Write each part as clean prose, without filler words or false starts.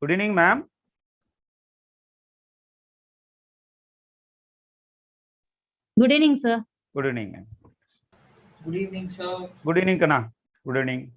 Good evening, ma'am. Good evening, sir. Good evening, ma'am. Good evening, sir. Good evening, Kana. Good evening.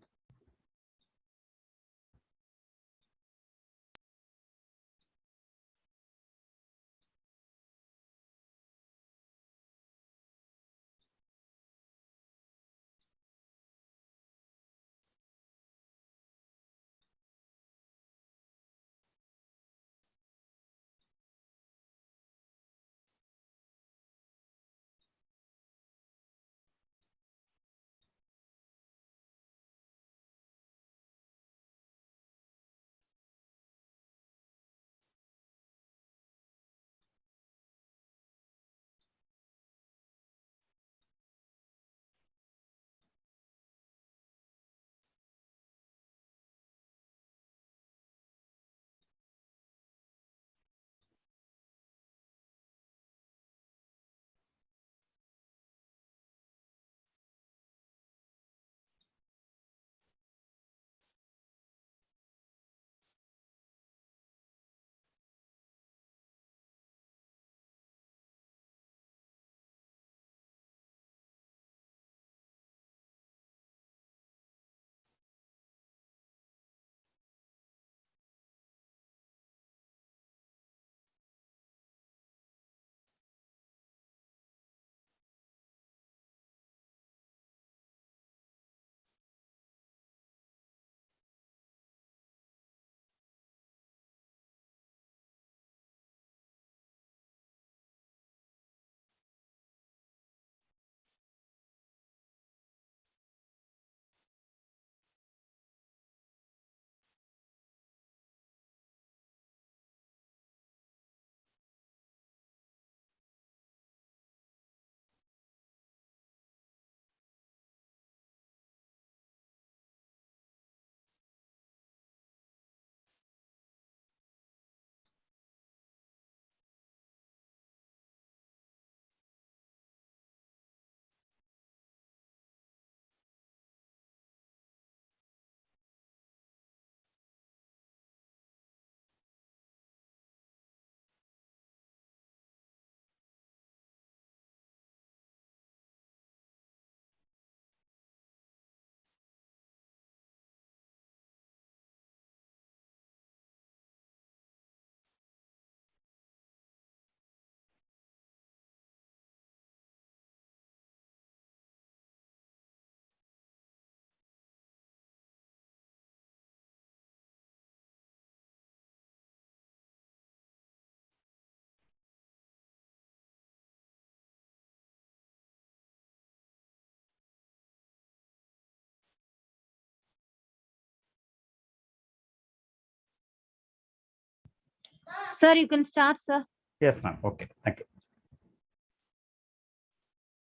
Sir, you can start, sir. Yes, ma'am. Okay, thank you.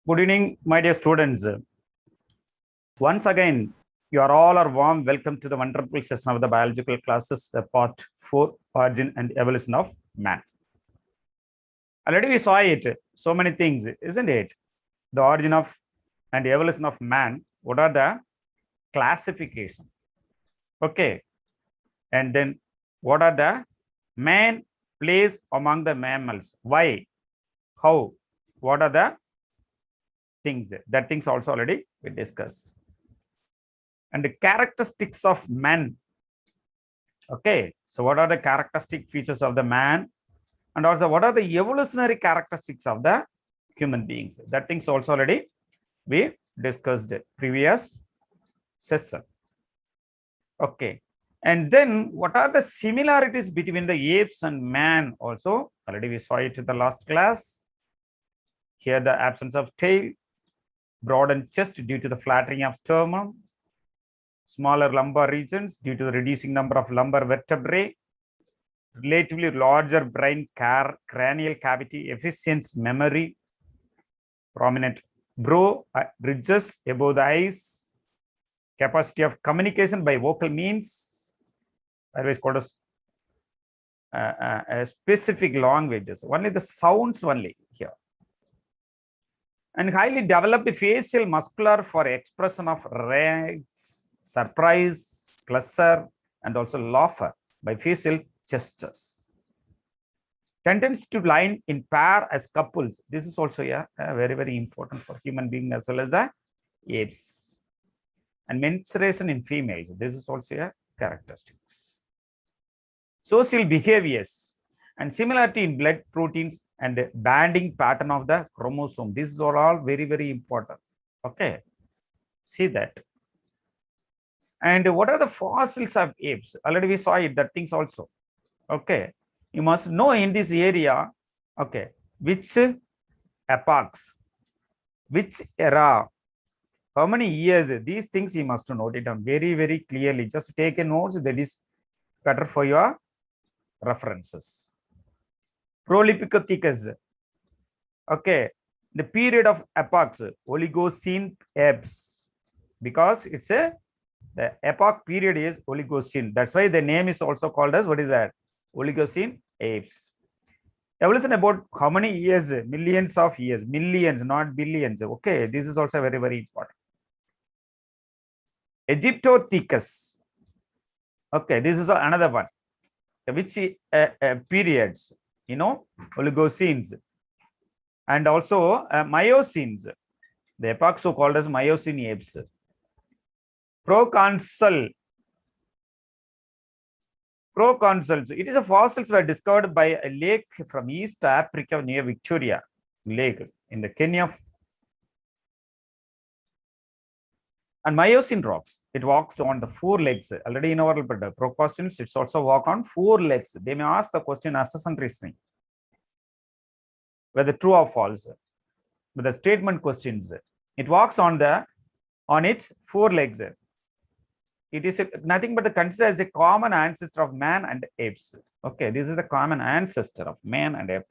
Good evening, my dear students. Once again, you are all warm welcome to the wonderful session of the biological classes, part 4, Origin and Evolution of Man. Already we saw it, so many things, isn't it? The origin of and evolution of man. What are the classification? Okay, and then what are the main place among the mammals? Why? How? What are the things? That things also already we discussed. And the characteristics of man. Okay, so what are the characteristic features of the man? And also what are the evolutionary characteristics of the human beings? That things also already we discussed previous session. Okay, and then what are the similarities between the apes and man? Also already we saw it in the last class. Here the absence of tail, broadened chest due to the flattering of sternum, smaller lumbar regions due to the reducing number of lumbar vertebrae, relatively larger brain cranial cavity, efficient memory, prominent brow ridges above the eyes, capacity of communication by vocal means, otherwise called as specific languages, only the sounds only here, and highly developed facial muscular for expression of rage, surprise, pleasure, and also laughter. by facial gestures. Tendence to line in pair as couples. This is also very, very important for human being as well as the apes. And menstruation in females. This is also a characteristics. Social behaviors and similarity in blood proteins and banding pattern of the chromosome. This is all very, very important. Okay. See that. And what are the fossils of apes? Already we saw it, that things also. Okay. You must know in this area, okay, which epochs, which era, how many years, these things you must note it down very, very clearly. Just take a notes, that is better for your references. Prolopithecus. Okay, the period of epochs, Oligocene apes, because it's the epoch period is Oligocene. That's why the name is also called as, what is that? Oligocene apes. Evolution about how many years? Millions of years. Millions, not billions. Okay, this is also very, very important. Egyptothecus. Okay, this is another one. Which periods? You know, Oligocenes and also Myocenes. The epochs so called as Miocene apes. Proconsuls. It is a fossils were discovered by a lake from East Africa near Victoria Lake in the Kenya. And Miocene rocks. It walks on the 4 legs. Already in our proconsuls, it's also walk on 4 legs. They may ask the question assessment reasoning, whether true or false. With the statement questions, it walks on its 4 legs. It is nothing but considered as a common ancestor of man and apes. Okay, this is the common ancestor of man and ape.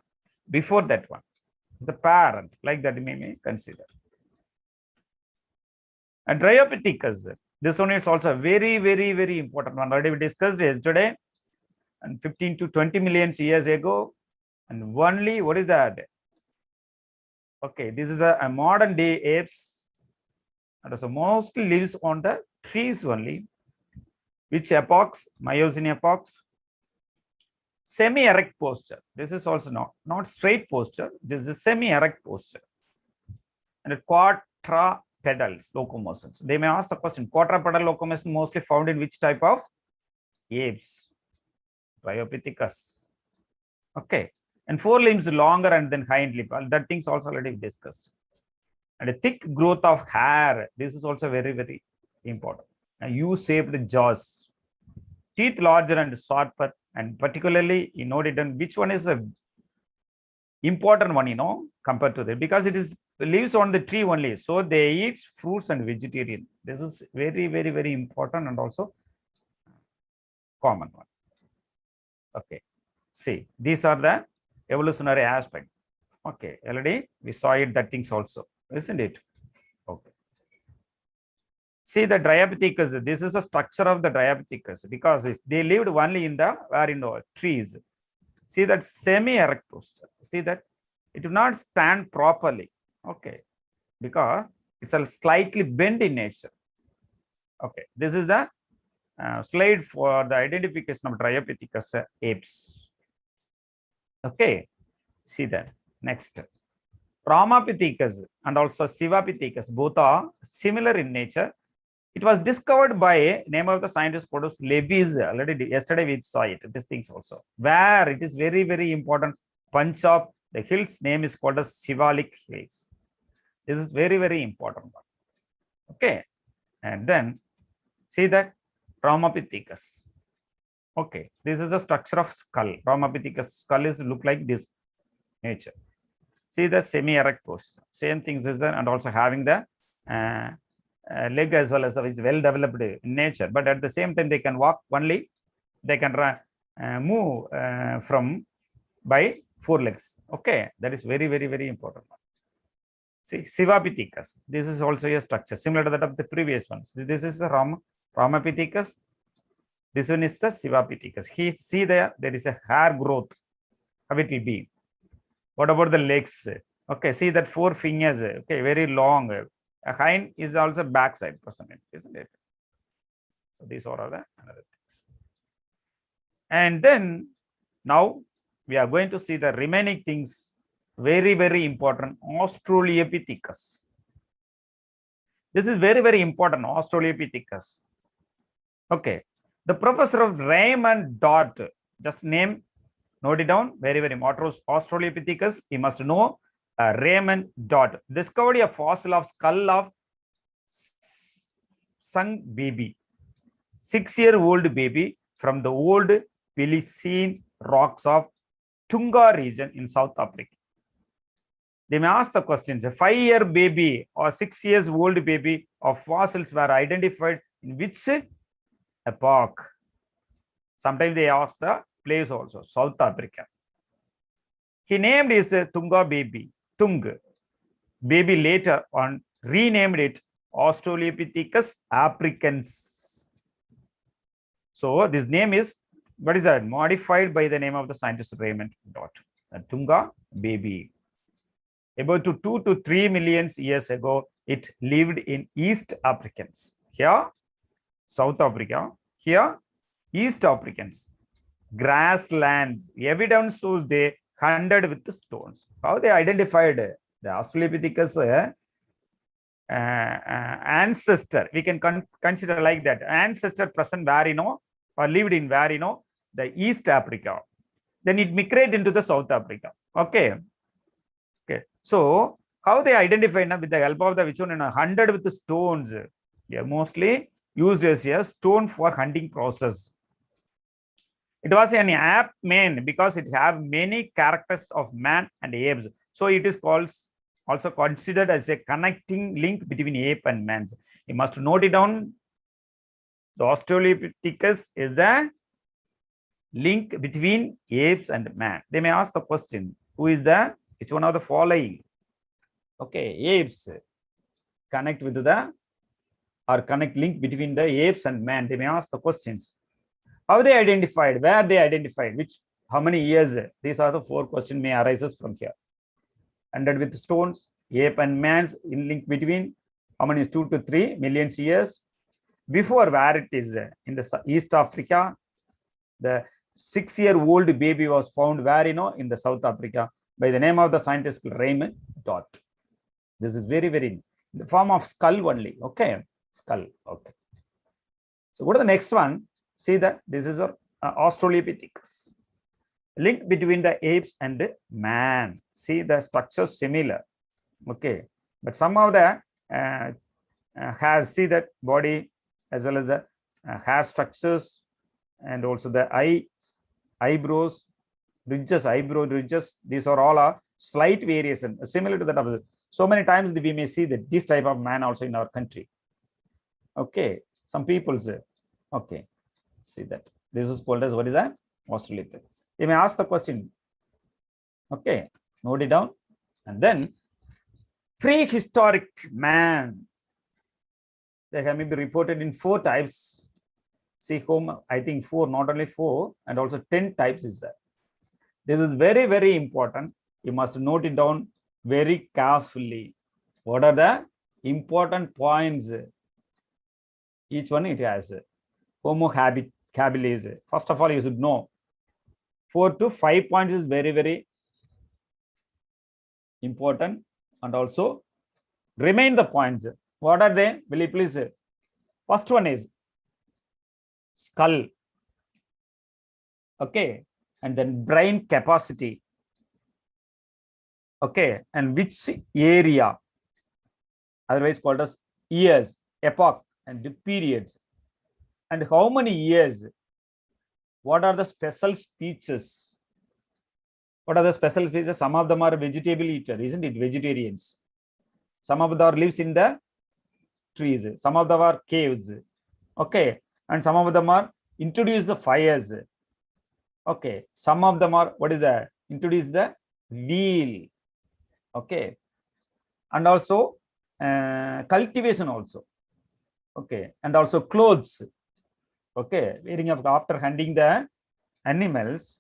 Before that one, the parent, like that you may consider. And Dryopithecus, this one is also a very, very, very important one. Already we discussed yesterday, and 15 to 20 million years ago, and only, what is that? Okay, this is a modern day apes, and also mostly lives on the trees only. Which epochs? Miocene epochs. Semi-erect posture. This is also not straight posture. This is semi-erect posture. And quadrupedals locomotions. They may ask the question, quadrupedal locomotion mostly found in which type of apes? Dryopithecus. Okay. And 4 limbs longer and then hind limb. That things also already discussed. And a thick growth of hair. This is also very, very important. And U-shaped jaws. Teeth larger and sharper. And particularly, you note it, and which one is a important one, compared to that, because it is lives on the tree only. So they eat fruits and vegetarian. This is very, very, very important and also common one. Okay. See, these are the evolutionary aspect. Okay. Already we saw it, that things also, isn't it? Okay. See the Dryopithecus. This is the structure of the Dryopithecus, because they lived only in the trees. See that semi-erect posture. See that it do not stand properly. Okay, because it's a slightly bent in nature. Okay, this is the slide for the identification of Dryopithecus apes. Okay, see that. Next, Ramapithecus and also Sivapithecus, both are similar in nature. It was discovered by name of the scientist called Levis. Already yesterday we saw it. These things also, where it is very, very important. Punjab, the hills name is called as Shivalik Hills. This is very, very important one. Okay, and then see that Ramapithecus. Okay, this is the structure of skull. Ramapithecus skull is look like this nature. See the semi-erect posture. Same things is there, and also having the leg as well as is well developed in nature, but at the same time they can walk only, they can move from by 4 legs. Okay, that is very, very, very important. See, Sivapithecus, this is also a structure similar to that of the previous ones. This is the Ramapithecus. This one is the Sivapithecus. See there is a hair growth. How it will be? What about the legs? Okay, see that 4 fingers. Okay, very long. A hind is also backside percentage, isn't it? So these are the another things. And then now we are going to see the remaining things, very, very important. Australopithecus. This is very, very important, Australopithecus. Okay. The professor of Raymond Dot, just name, note it down, very, very important. Australopithecus, you must know. Raymond Dot discovered a fossil of skull of sung baby, 6-year-old baby from the old Pliocene rocks of Tunga region in South Africa. They may ask the questions: a 5-year baby or 6 years old baby of fossils were identified in which epoch? Sometimes they ask the place also, South Africa. He named his Tunga baby, Tung baby, later on renamed it Australopithecus africans. So this name is, what is that? Modified by the name of the scientist Raymond Dot. The Tunga baby. About 2 to 3 million years ago, it lived in East Africans. Here, South Africa. Here, East Africans. Grasslands. Evidence shows they hunted with the stones. How they identified the Australopithecus ancestor? We can consider like that. Ancestor present where, or lived in where, the East Africa. Then it migrated into the South Africa. Okay. Okay. So how they identified with the help of the which one, hunted with the stones. They are mostly used as a stone for hunting process. It was an ape man because it have many characters of man and apes. So it is called, also considered as a connecting link between ape and man. You must note it down. The Australopithecus is the link between apes and man. They may ask the question, who is the, which one of the following? Okay, apes connect with the, or connect link between the apes and man. They may ask the questions. How they identified, where they identified, which, how many years? These are the 4 questions may arises from here. Hunted with stones, ape and man's in link between, how many is 2 to 3 million years? Before, where it is in the East Africa, the 6-year-old baby was found where, in the South Africa by the name of the scientist Raymond Dot. This is very, very in the form of skull only. Okay, skull. Okay. So go to the next one. See that this is our Australopithecus. Link between the apes and the man. See the structure similar. Okay, but some of the has, see that body as well as the hair structures, and also the eyebrows, ridges, eyebrow ridges. These are all a slight variation similar to that of. So many times we may see that this type of man also in our country. Okay, some people say, okay, see that this is called as, what is that? Australopithecus. They may ask the question. Okay, note it down. And then prehistoric man. They can be reported in 4 types. See home, I think 4, not only 4, and also 10 types is there. This is very, very important. You must note it down very carefully. What are the important points? Each one it has. Homo habilis. First of all, you should know 4 to 5 points is very, very important, and also remain the points. What are they? Will you please? First one is skull. Okay, and then brain capacity. Okay, and which area, otherwise called as years, epoch, and the periods, and how many years. What are the special species? What are the special species? Some of them are vegetable eater, isn't it? Vegetarians. Some of them are lives in the trees. Some of them are caves. Okay, and some of them are introduce the fires. Okay, some of them are, what is that? Introduce the wheel. Okay, and also cultivation also. Okay, and also clothes. Okay, wearing of after hunting the animals.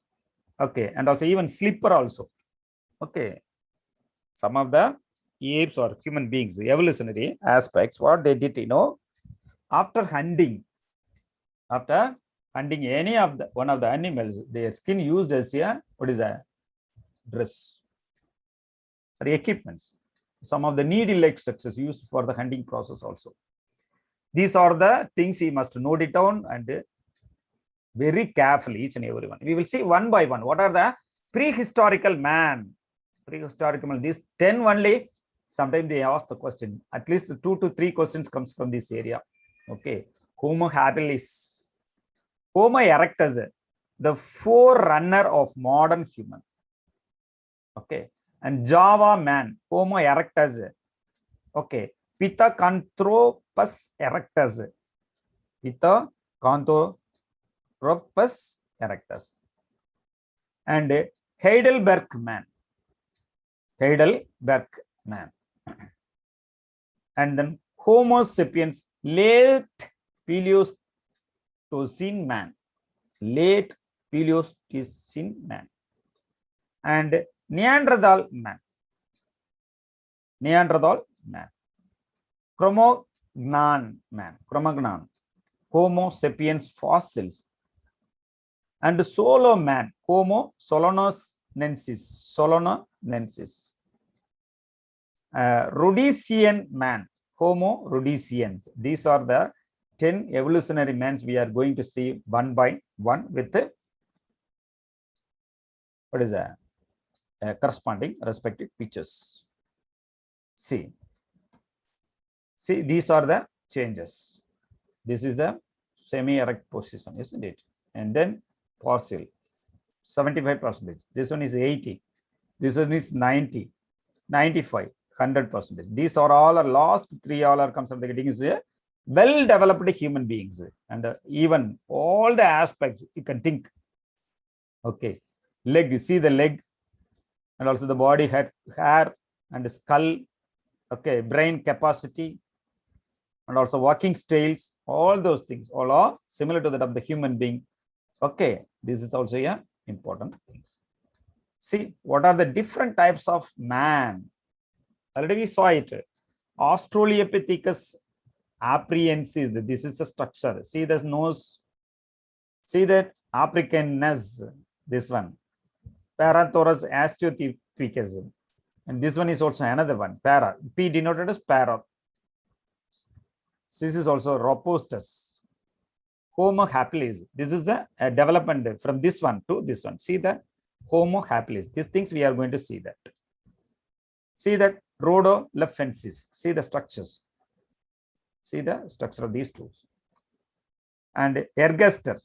Okay, and also even slipper also. Okay, some of the apes or human beings, evolutionary aspects, what they did, after hunting, after hunting any of the one of the animals, their skin used as a what is a dress or equipments. Some of the needle-like structures used for the hunting process also. These are the things you must note it down and very carefully, each and every one. We will see one by one. What are the prehistorical man? Prehistorical man. These 10 only. Sometimes they ask the question. At least 2 to 3 questions comes from this area. Okay. Homo habilis. Homo erectus, the forerunner of modern human. Okay. And Java man, Homo erectus. Okay. Pithecanthropus erectus. Pithecanthropus erectus. And Heidelberg man. Heidelberg man. And then Homo sapiens, late Paleocene man. Late Paleocene man. And Neanderthal man. Neanderthal man. Cro-Magnon man. Cro-Magnon. Homo sapiens fossils. And Solo man. Homo solonensis. Solonensis. Rhodesian man. Homo rhodesians. These are the 10 evolutionary mans we are going to see one by one with what is that? Corresponding respective pictures. See, these are the changes. This is the semi-erect position, isn't it? And then fossil, 75%. This one is 80. This one is 90, 95, 100%. These are all our last 3 all are comes from the getting is well-developed human beings, and even all the aspects you can think. Okay, leg, you see the leg, and also the body, head, hair, and skull. Okay, brain capacity, and also walking styles. All those things all are similar to that of the human being. Okay, this is also a important things. See, what are the different types of man? Already we saw it. Australopithecus apriensis. This is a structure. See the nose. See that Africanness. This one. Parathorax astropithecus. And this one is also another one. Para. P denoted as para. This is also robustus. Homo habilis. This is a development from this one to this one. See the Homo habilis. These things we are going to see that. See that rhodolephensis. See the structures. See the structure of these two. And ergaster,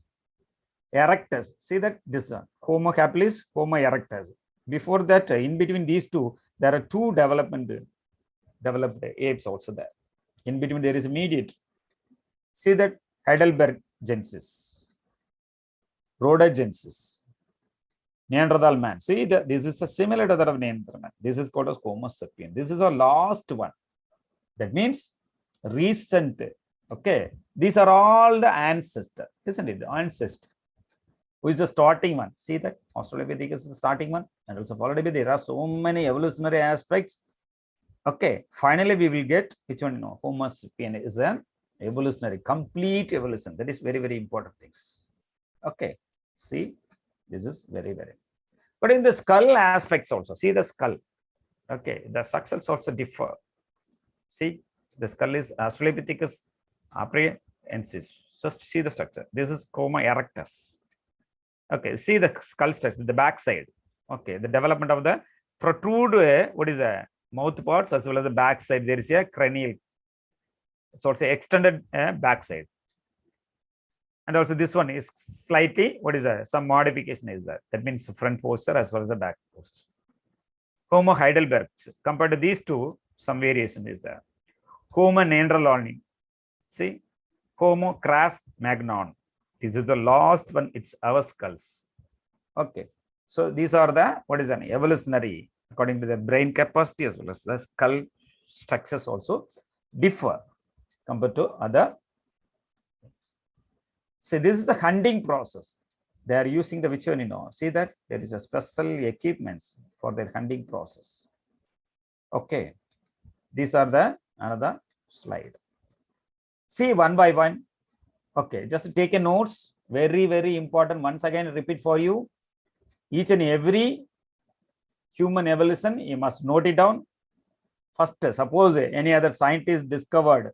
erectus. See that this one. Homo habilis, Homo erectus. Before that, in between these two, there are two developed apes also there. In between there is immediate. See that Heidelbergensis, Rhodogensis, Neanderthal man. See that this is a similar to that of Neanderthal man. This is called as Homo sapien. This is our last one. That means recent. Okay, these are all the ancestor, isn't it? The ancestor. Who is the starting one? See that Australopithecus is the starting one, and also followed by there are so many evolutionary aspects. Okay, finally we will get which one? No, Homo sapien is an evolutionary, complete evolution. That is very, very important things. Okay, see, this is very, very. But in the skull aspects also, see the skull. Okay, the structures also differ. See, the skull is Australopithecus apriensis. Just see the structure. This is Homo erectus. Okay, see the skull structure, the back side. Okay, the development of the protrude, what is a mouth parts as well as the back side. There is a cranial. It's also extended back side. And also this one is slightly, what is that? Some modification is that. That means front posture as well as the back posture. Homo Heidelberg. Compared to these two, some variation is there. Homo neanderthali. See, Homo Cro-Magnon. This is the last one. It's our skulls. Okay. So these are the, what is an evolutionary, according to the brain capacity as well as the skull structures also differ compared to other things. See, this is the hunting process. They are using the which one, you know. See that there is a special equipments for their hunting process. Okay. These are the another slide. See one by one. Okay, just take a notes. Very, very important. Once again, repeat for you. Each and every human evolution, you must note it down. First, suppose any other scientist discovered.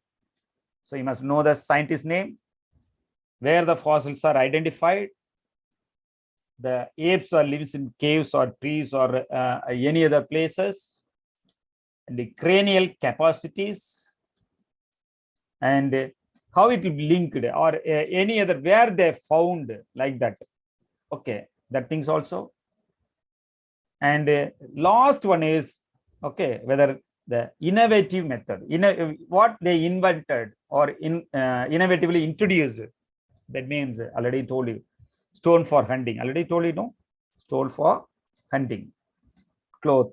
So you must know the scientist name, where the fossils are identified. The apes are lives in caves or trees or any other places. And the cranial capacities and how it will be linked or any other where they found like that. Okay, that things also. And last one is okay whether the innovative method, what they invented or innovatively introduced. That means already told you, stone for hunting. Already told you, no, stone for hunting, cloth.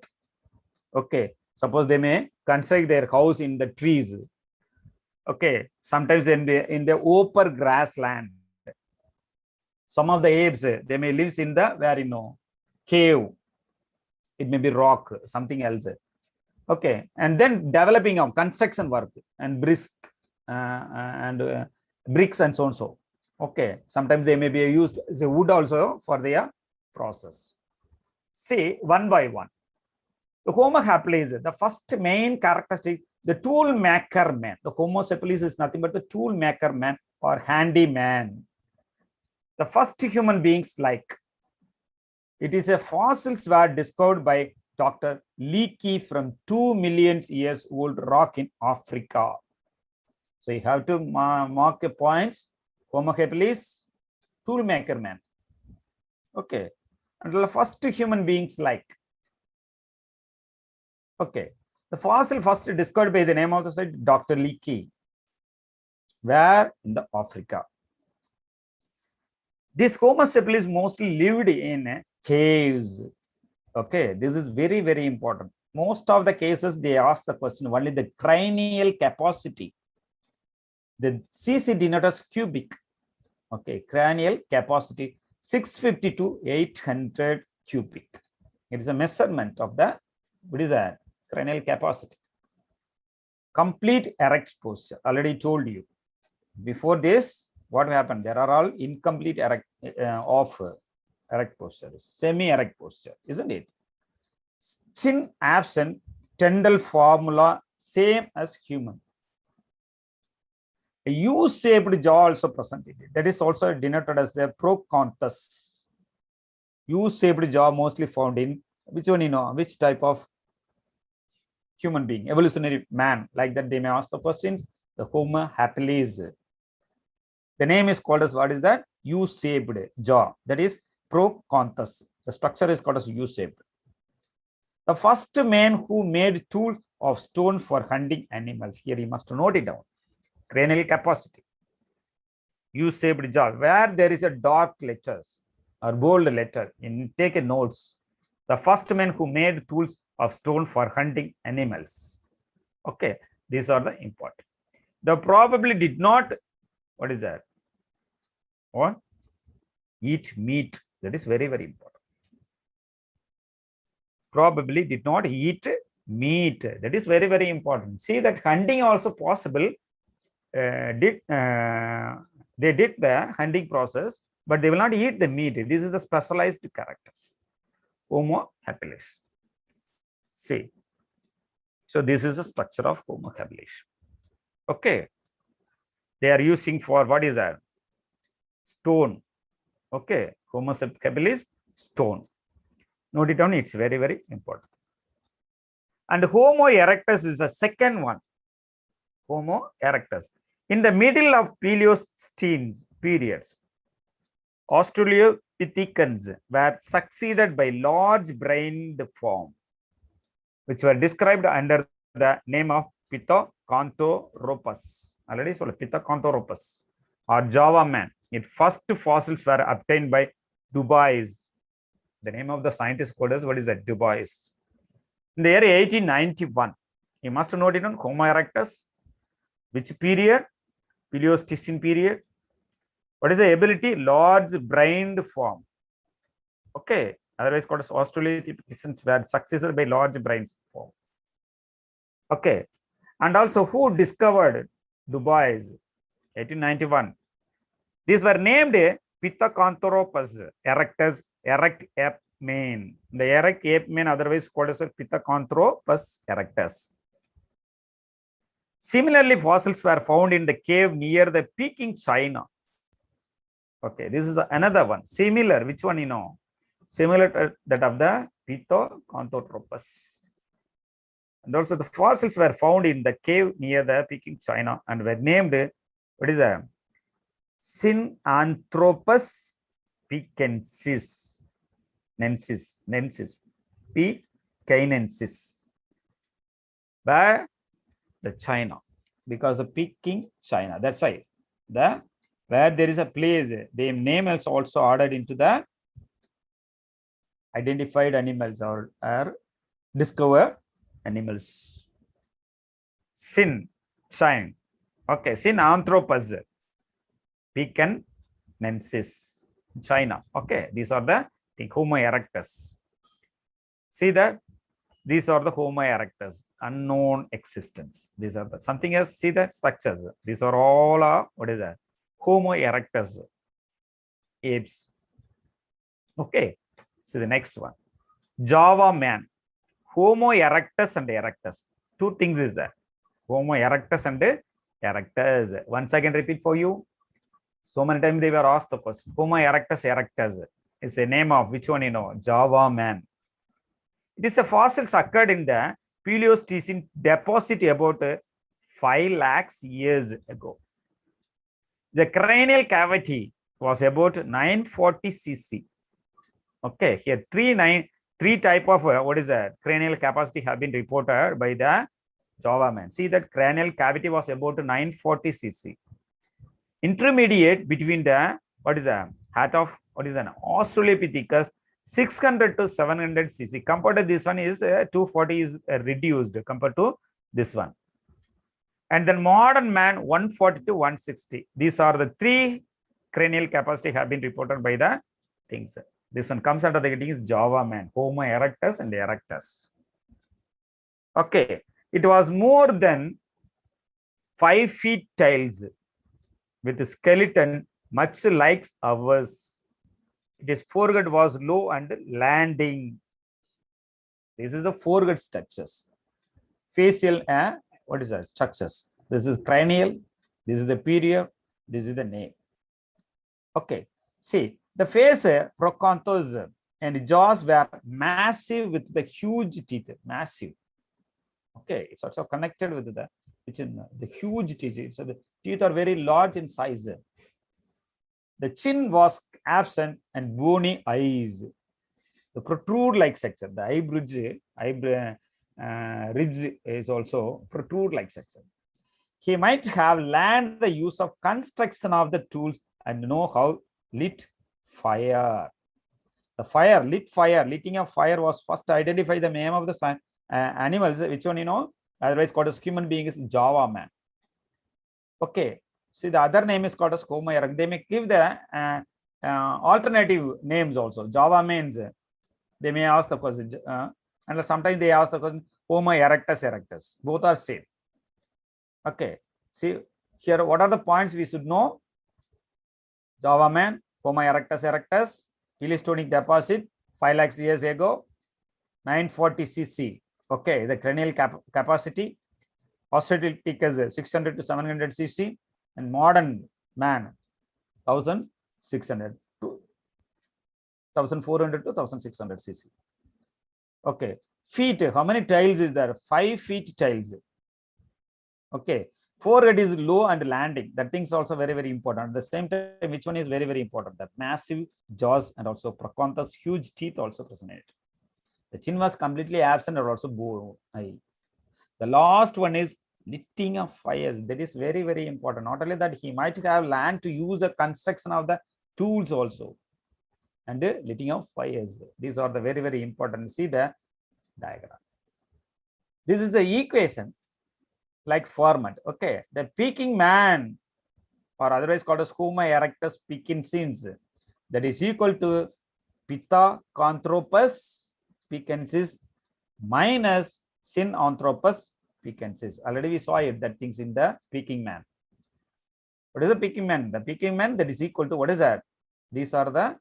Okay, suppose they may construct their house in the trees. Okay, sometimes in the open grassland. Some of the apes they may live in the where cave. It may be rock, something else. Okay, and then developing of construction work and bricks and so on so. Okay, sometimes they may be used as a wood also for their process. See one by one. The Homo habilis, the first main characteristic, the tool maker man. The Homo habilis is nothing but the tool maker man or handyman. The first human beings like. It is a fossils were discovered by Dr. Leakey from 2 million years old rock in Africa. So you have to mark a points. Homo habilis, tool maker man. Okay, and the first human beings like. Okay, the fossil first discovered by the name of the site Dr. Leakey. Where in the Africa? This Homo habilis mostly lived in caves. Okay, this is very, very important. Most of the cases they ask the question only the cranial capacity. The CC denotes cubic. Okay, cranial capacity 650 to 800 cubic. It is a measurement of the what is that cranial capacity. Complete erect posture. Already told you. Before this, what happened? There are all incomplete erect erect posture, semi-erect posture, isn't it? Chin absent, Tyndall formula, same as human. A U-shaped jaw also presented. That is also denoted as a proconthus. U-shaped jaw mostly found in which one which type of human being, evolutionary man, like that they may ask the questions. The Homo habilis. The name is called as what is that? U-shaped jaw. That is proconthus. The structure is called as U-shaped. The first man who made tools of stone for hunting animals. Here you must note it down. Cranial capacity. U-shaped jaw. Where there is a dark letters or bold letter, take a notes. The first man who made tools of stone for hunting animals. Okay, these are the important. The probably did not, what is that? Or eat meat. That is very, very important. Probably did not eat meat. That is very, very important. See that hunting also possible. They did the hunting process, but they will not eat the meat. This is a specialized characters. Homo habilis. See. So this is the structure of Homo habilis. Okay. They are using for what is that? Stone. Okay. Homo habilis, stone. Note it down. It's very, very important. And Homo erectus is the second one. Homo erectus. In the middle of Pleistocene periods, Australopithecans were succeeded by large-brained form, which were described under the name of Pithecanthropus. Already so Pithecanthropus or Java man. Its first fossils were obtained by Dubois. The name of the scientist called us, what is that? Dubois. In the year 1891, you must note it on Homo erectus. Which period? Pleistocene period. What is the ability? Large-brained form. Okay. Otherwise called as Australopithecans were succeeded by large brains form. Okay. And also who discovered Dubois? 1891. These were named Pithecanthropus erectus, erect ape man. The erect ape man, otherwise called as Pithecanthropus erectus. Similarly, fossils were found in the cave near the Peking, China. Okay, this is another one. Similar, which one you know? Similar to that of the Pithecanthropus. And also the fossils were found in the cave near the Peking, China, and were named, what is that? Sinanthropus pekensis, pekensis, by the China, because of Peking, China. That's why the where there is a place, the name is also ordered into the identified animals or discovered animals. China. Okay, Sinanthropus pekensis, China. Okay, these are the Homo erectus. See that these are the Homo erectus, unknown existence. These are the something else. See that structures. These are all what is that? Homo erectus apes. Okay, so the next one, Java man. Homo erectus and erectus. Two things is there. Homo erectus and erectus. Once again, repeat for you. So many times they were asked the question. Homo erectus erectus is a name of which one you know? Java man. It is a fossils occurred in the Pleistocene deposit about 5 lakhs years ago. The cranial cavity was about 940 cc. Okay, here three type of what is that cranial capacity have been reported by the Java man. See that cranial cavity was about 940 cc. Intermediate between the what is the heart of what is an Australopithecus 600 to 700 cc. Compared to this one is 240 is reduced compared to this one. And then modern man 140 to 160. These are the three cranial capacity have been reported by the things. This one comes under the heading is Java man, Homo erectus and erectus. Okay, it was more than 5 feet tails with a skeleton much like ours. Its forehead was low and landing. This is the forehead structures. Facial what is that structures? This is cranial, this is the superior, this is the nape. Okay, see the face, procanthos and jaws were massive with the huge teeth, massive. Okay, it's also connected with the huge teeth. So the teeth are very large in size. The chin was absent and bony eyes. The protrude like section. The ribs is also protrude like section. He might have learned the use of construction of the tools and know how lit fire. The fire, lighting of fire was first identified the name of the animals, which one you know, otherwise called as human being is Java man. Okay, see the other name is called as Homo erectus. They may give the alternative names also. Java means they may ask the question, and sometimes they ask the question Homo erectus. Both are same. Okay, see here what are the points we should know? Java man, Homo erectus, Pleistocene deposit 5 lakhs years ago, 940 cc. Okay, the cranial capacity, Australopithecus 600 to 700 cc, and modern man 1600 to 1400 to 1600 cc. Okay, feet, how many tails is there? 5 feet tails. Okay, forehead is low and landing. That thing is also very, very important. At the same time, which one is very, very important? That massive jaws and also procanthus, huge teeth also present. The chin was completely absent or also bone eye. The last one is lighting of fires. That is very, very important. Not only that, he might have learned to use the construction of the tools also. And lighting of fires. These are the very, very important. See the diagram. This is the equation like format. Okay, the Peking man, or otherwise called as Homo erectus pekensis, that is equal to Pithecanthropus pekensis minus Sinanthropus pekensis. Already we saw it, that things in the Peking man. What is the Peking man? The Peking man, that is equal to what is that? These are the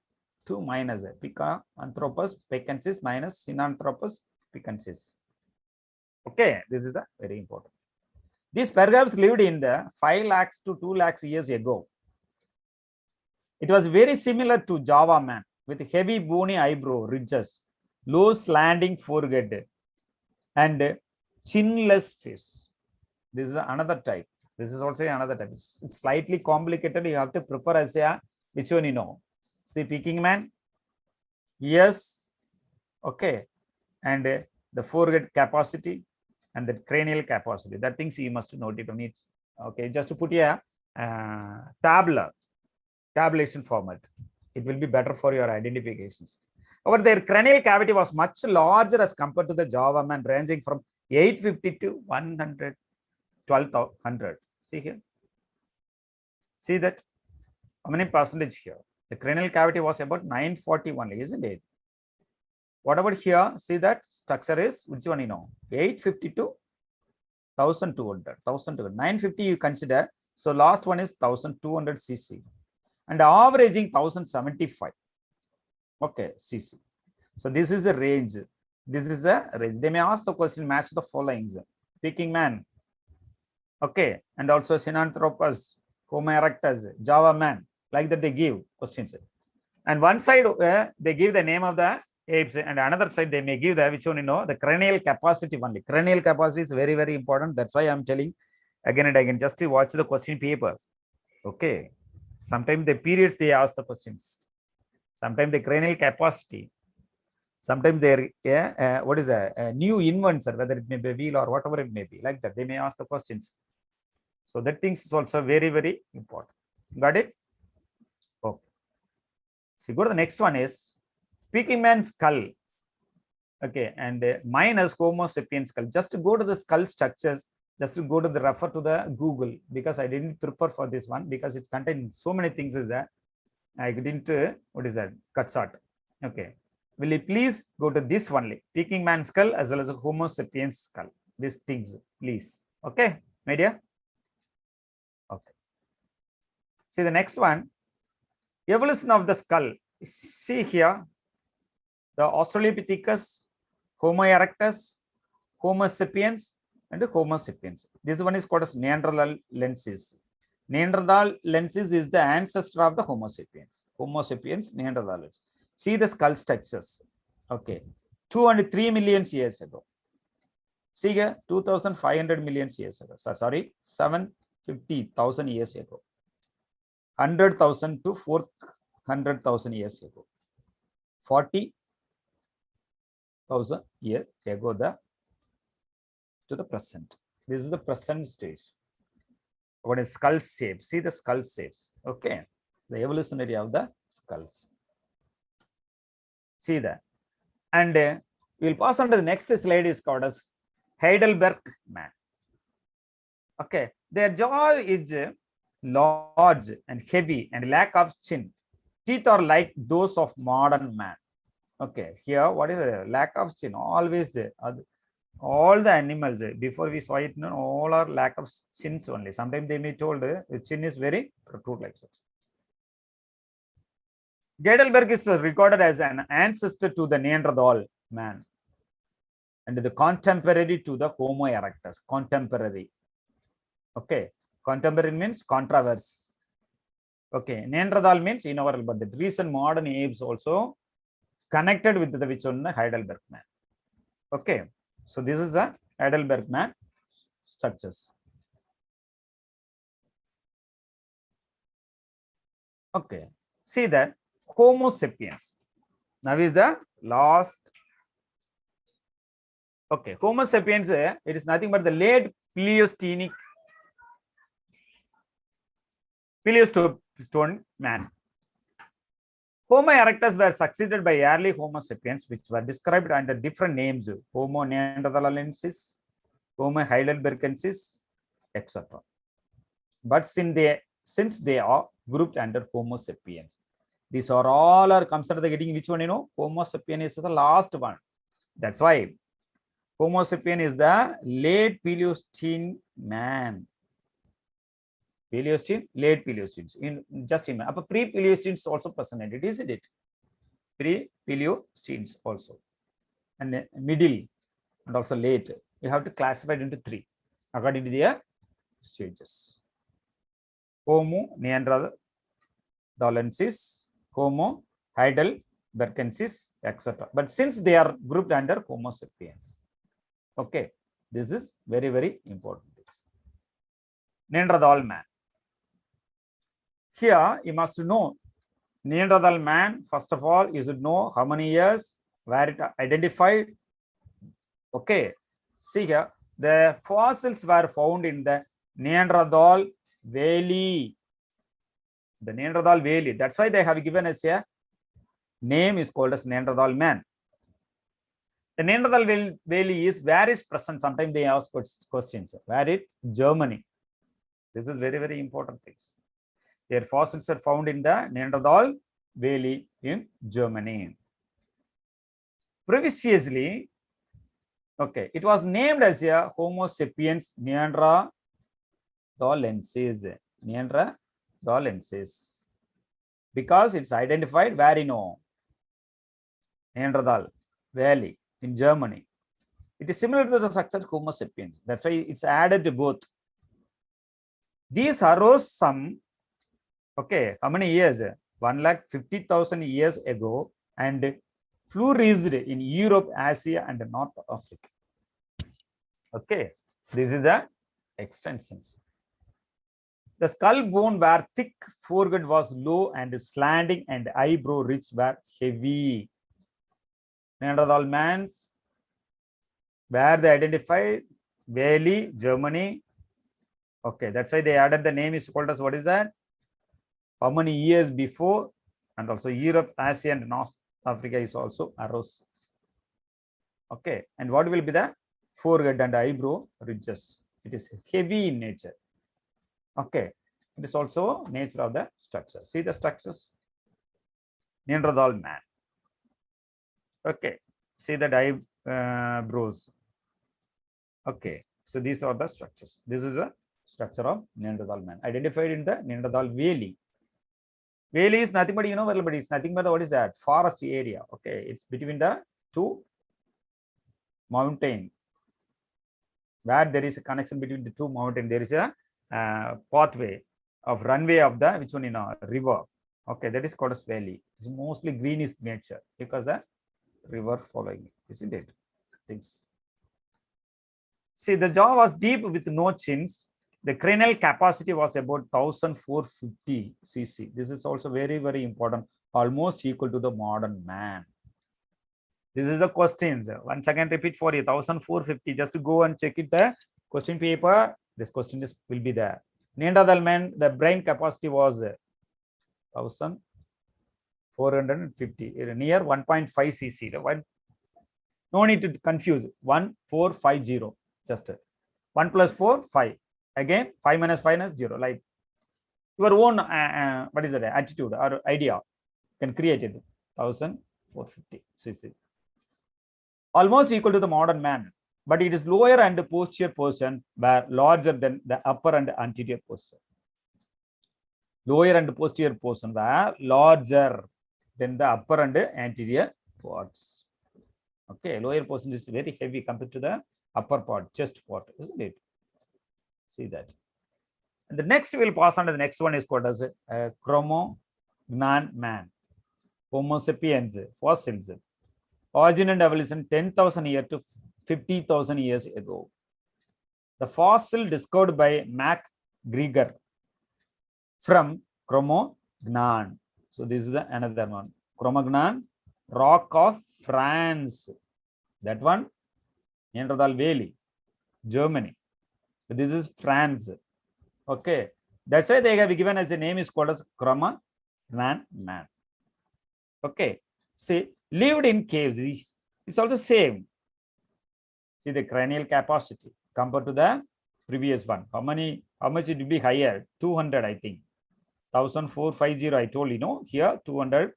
two minus Picanthropus picensis minus Sinanthropus picensis. Okay, this is the very important. These perhaps lived in the 5 lakhs to 2 lakhs years ago. It was very similar to Java man with heavy bony eyebrow ridges, low slanting forehead, and chinless face. This is another type. This is also another type. It's slightly complicated. You have to prepare as a which one you know. See, Peking man. Yes. Okay. And the forehead capacity and the cranial capacity. That things you must note it on it. Okay. Just to put a tabulation format. It will be better for your identifications. However, their cranial cavity was much larger as compared to the Java man, ranging from 850 to 1200. See here. See that? How many percentage here? The cranial cavity was about 941, isn't it? What about here? See that structure is which one you know? 850 to 1200. 950 you consider. So last one is 1200 cc and averaging 1075. Okay, cc. So this is the range. This is the range. They may ask the question match the following: Peking man. Okay, and also Sinanthropus, Homo erectus, Java man. Like that they give questions. And one side they give the name of the apes, and another side they may give the which one you know the cranial capacity only. Cranial capacity is very, very important. That's why I'm telling again and again, just to watch the question papers. Okay. Sometimes the periods they ask the questions. Sometimes the cranial capacity. Sometimes they're what is a new invention, whether it may be a wheel or whatever it may be, like that. They may ask the questions. So that things is also very, very important. Got it? Okay. So go to the next one is Peking man skull. Okay, and minus Homo sapiens skull. Just to go to the skull structures, just to go to the refer to the Google, because I didn't prepare for this one because it's contained so many things is that I didn't what is that cut short. Okay, will you please go to this only Peking man skull as well as a Homo sapiens skull, these things please. Okay, my dear. Okay, see the next one, evolution of the skull. See here the Australopithecus, Homo erectus, Homo sapiens, and Homo sapiens. This one is called as Neanderthalensis. Neanderthalensis is the ancestor of the Homo sapiens. Homo sapiens, Neanderthalensis. See the skull structures. Okay, 203 million years ago. See here, 2,500 million years ago. Sorry, 750,000 years ago. 100,000 to 400,000 years ago. 40,000 years ago to the present. This is the present stage. What is skull shape? See the skull shapes. Okay, the evolutionary of the skulls. See that, and we'll pass on to the next slide. Is called as Heidelberg man. Okay, their jaw is large and heavy and lack of chin. Teeth are like those of modern man. Okay, here what is a lack of chin? Always there. All the animals before we saw it, all are lack of chins only. Sometimes they may told the chin is very protrude like such. Heidelberg is recorded as an ancestor to the Neanderthal man and the contemporary to the Homo erectus. Contemporary. Okay, contemporary means controversy. Okay, Neanderthal means in our but the recent modern apes also connected with the which one the Heidelberg man. Okay, so this is the Heidelberg man structures. Okay, see that Homo sapiens. Now is the last. Okay, Homo sapiens, it is nothing but the late Pleistocene man. Homo erectus were succeeded by early Homo sapiens, which were described under different names: Homo neanderthalensis, Homo heidelbergensis, etc. But since they are grouped under Homo sapiens, these are all are considered getting which one Homo sapien is the last one. That's why Homo sapien is the late Pleistocene man. Paleocene, late Paleocenes. In just imagine, pre-Paleocenes also present, isn't it? Pre-Paleocenes also, and middle and also late. You have to classify it into 3 according to their stages. Homo neanderthalensis, Homo heidelbergensis, etc. But since they are grouped under Homo sapiens, okay, this is very, very important. Neanderthal man. Here you must know Neanderthal man. First of all, you should know how many years, where it identified. Okay, see here, the fossils were found in the Neanderthal Valley. The Neanderthal Valley. That's why they have given us a name is called as Neanderthal man. The Neanderthal Valley is where is present. Sometimes they ask questions. Where it? Germany. This is very, very important things. Their fossils are found in the Neanderthal Valley in Germany. Previously, okay, it was named as a Homo sapiens neanderthalensis. Neanderthalensis. Because it's identified where you know Neanderthal Valley in Germany. It is similar to the structure Homo sapiens. That's why it's added to both. These arose some, okay, how many years? 150,000 years ago and flourished in Europe, Asia, and North Africa. Okay, this is the extensions. The skull bone were thick, forehead was low and slanting, and eyebrow ridge were heavy. Neanderthal mans, where they identified Valley, Germany. Okay, that's why they added the name is called as what is that? How many years before? And also Europe, Asia, and North Africa is also arose. Okay, and what will be the forehead and eyebrow ridges? It is heavy in nature. Okay, it is also nature of the structure. See the structures. Neanderthal man. Okay, see the eyebrows. Okay, so these are the structures. This is a structure of Neanderthal man identified in the Neanderthal Valley. Valley is nothing but, you know, but it's nothing but what is that? Forest area. Okay, it's between the two mountains. Where there is a connection between the two mountains, there is a pathway of runway of the which one, you know, river. Okay, that is called as valley. It's mostly greenish nature because the river following, isn't it? Things. See, the jaw was deep with no chins. The cranial capacity was about 1450 cc. This is also very, very important. Almost equal to the modern man. This is the questions. Once again, repeat for you. 1450. Just to go and check it the question paper. This question will be there. Neanderthal man, the brain capacity was 1450, near 1.5 cc. No need to confuse. 1450. Just 1 plus 4, 5. Again, 5 minus 5 is 0. Like your own, what is that? Attitude or idea can create it. 1450 cc. Almost equal to the modern man, but it is lower and posterior portion were larger than the upper and anterior portion. Lower and posterior portion were larger than the upper and anterior parts. Okay, lower portion is very heavy compared to the upper part, chest part, isn't it? See that. And the next we will pass on to the next one is called as Cro-Magnon man, Homo sapiens, fossils. Origin and evolution 10,000 years to 50,000 years ago. The fossil discovered by MacGregor from Cro-Magnon. So this is another one. Cro-Magnon, Rock of France. That one, Neanderthal Valley, Germany. So this is France. Okay. That's why they have given as a name is called as Cro-Magnon man. Okay. See, lived in caves. It's also same. See the cranial capacity compared to the previous one. How much it will be higher? 200, I think. 1450, I told you, know, here 200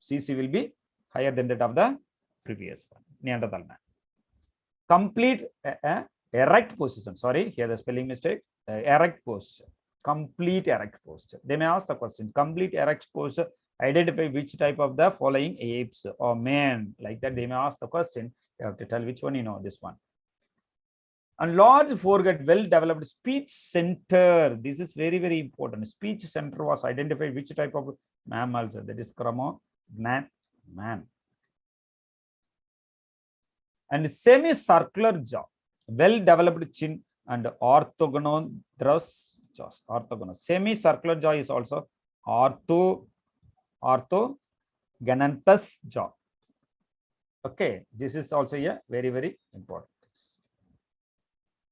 cc will be higher than that of the previous one. Neanderthal man. Complete Erect position. Sorry, here the spelling mistake. Erect posture. Complete erect posture. They may ask the question, complete erect posture, identify which type of the following apes or man. Like that, they may ask the question. You have to tell which one you know, this one. And large forehead, well-developed speech center. This is very, very important. Speech center was identified which type of mammals, that is Cro-Magnon man. And semicircular jaw, well-developed chin and orthogonous jaws. Orthogonous. Semicircular jaw is also orthogonanthus jaw. Okay, this is also a very, very important.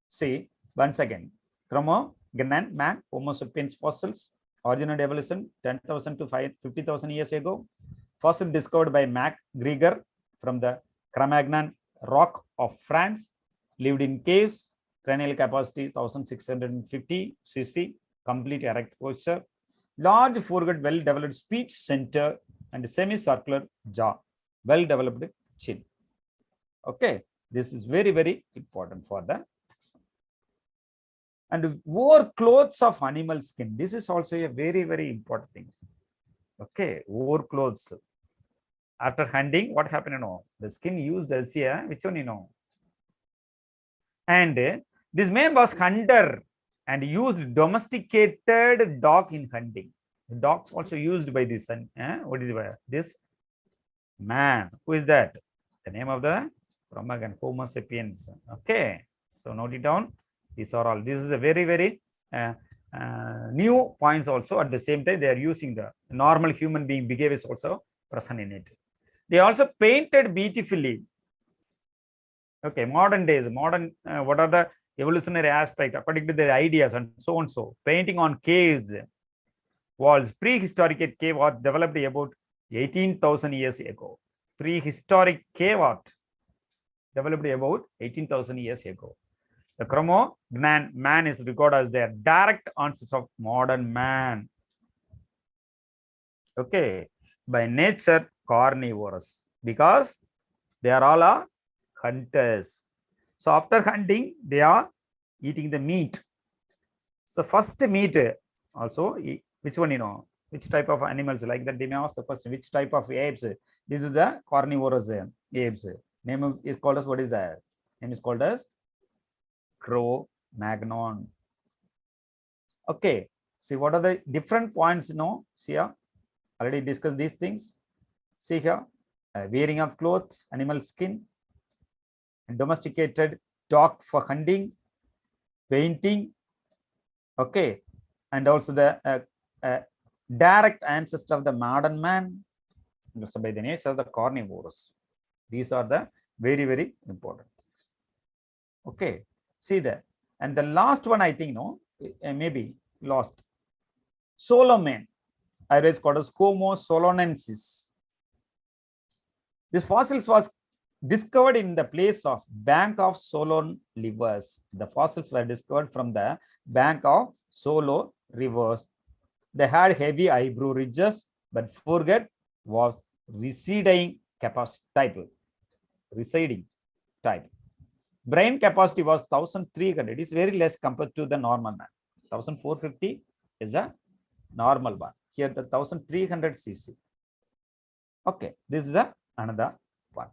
See, once again, Cro-Magnon man, Homo sapiens fossils, origin and evolution 10,000 to 50,000 years ago. Fossil discovered by Mac Greger from the Cro-Magnon rock of France, lived in caves, cranial capacity 1650 cc, complete erect posture, large forehead, well-developed speech center, and semicircular jaw, well-developed chin. Okay, this is very, very important for the. And wore clothes of animal skin. This is also a very, very important thing. Okay, wore clothes. After hunting, what happened? You know, the skin used as a, which one you know? And this man was hunter and used domesticated dog in hunting. The dogs also used by this. What is this man? Who is that? The name of the Cro-Magnon, Homo sapiens. Okay, so note it down. These are all. This is a very, very new points also. At the same time, they are using the normal human being behavior is also present in it. They also painted beautifully. Okay, modern days, what are the evolutionary aspect according to their ideas and so on. So painting on caves, walls. Prehistoric cave art developed about 18,000 years ago. Prehistoric cave art developed about 18,000 years ago. The Cro-Magnon man is regarded as their direct ancestor of modern man. Okay, by nature carnivorous because they are all hunters. So after hunting, they are eating the meat. So first meat also, which one you know? Which type of animals like that? They may ask the question, which type of apes? This is a carnivorous apes. Name is called as, what is that? Name is called as Cro-Magnon. Okay, see what are the different points? See here, already discussed these things. See here, wearing of clothes, animal skin, domesticated dog for hunting, painting. Okay, and also the direct ancestor of the modern man. So by the nature of the carnivores. These are the very, very important things. Okay. See that. And the last one, I think, maybe lost. Solomon, otherwise called as Homo solonensis. This fossils was discovered in the place of bank of Solon rivers. The fossils were discovered from the bank of Solon rivers. They had heavy eyebrow ridges, but forehead was receding type. Brain capacity was 1,300. It is very less compared to the normal man. 1,450 is a normal one. Here the 1,300 cc. Okay, this is the another one.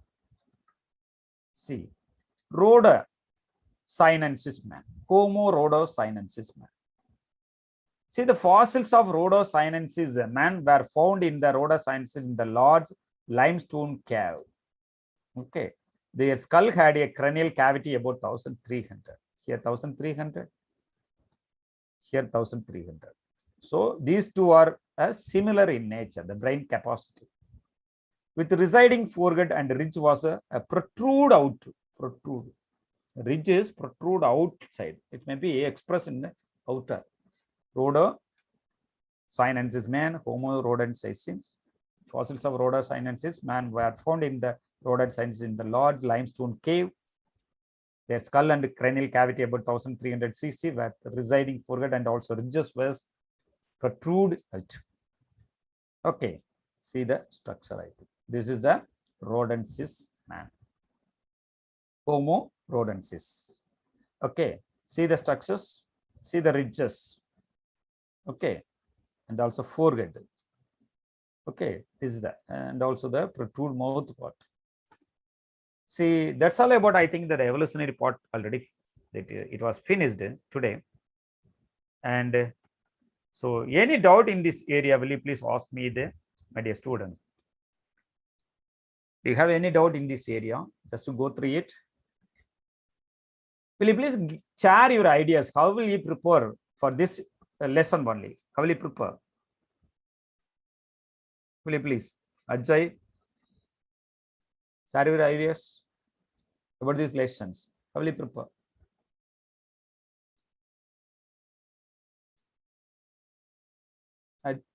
See, Rhodosinensis man, Homo Rhodosinensis man. See, the fossils of Rhodosinensis man were found in the Rhodosinensis in the large limestone cave. Okay, their skull had a cranial cavity about 1,300. Here 1,300. Here 1,300. So these two are similar in nature, the brain capacity. With residing forehead and ridge was a protrude out. Ridges protrude outside. It may be expressed in the outer. Rhodosinensis man, Homo rhodosinensis. Fossils of Rhodosinensis man were found in the Rhodosinensis in the large limestone cave. Their skull and cranial cavity about 1,300 cc, where the residing forehead and also ridges was protrude out. Okay, see the structure. I think this is the rhodensis man, Homo rhodensis. Okay, see the structures, see the ridges. Okay, and also forehead. Okay, this is that, and also the protrude mouth part. See, that's all about, I think, that the evolutionary part already. It was finished today. And so, any doubt in this area, will you please ask me, my dear student? Do you have any doubt in this area? Just to go through it. Will you please share your ideas? How will you prepare for this lesson only? How will you prepare? Will you please, Ajay, share your ideas about these lessons? How will you prepare?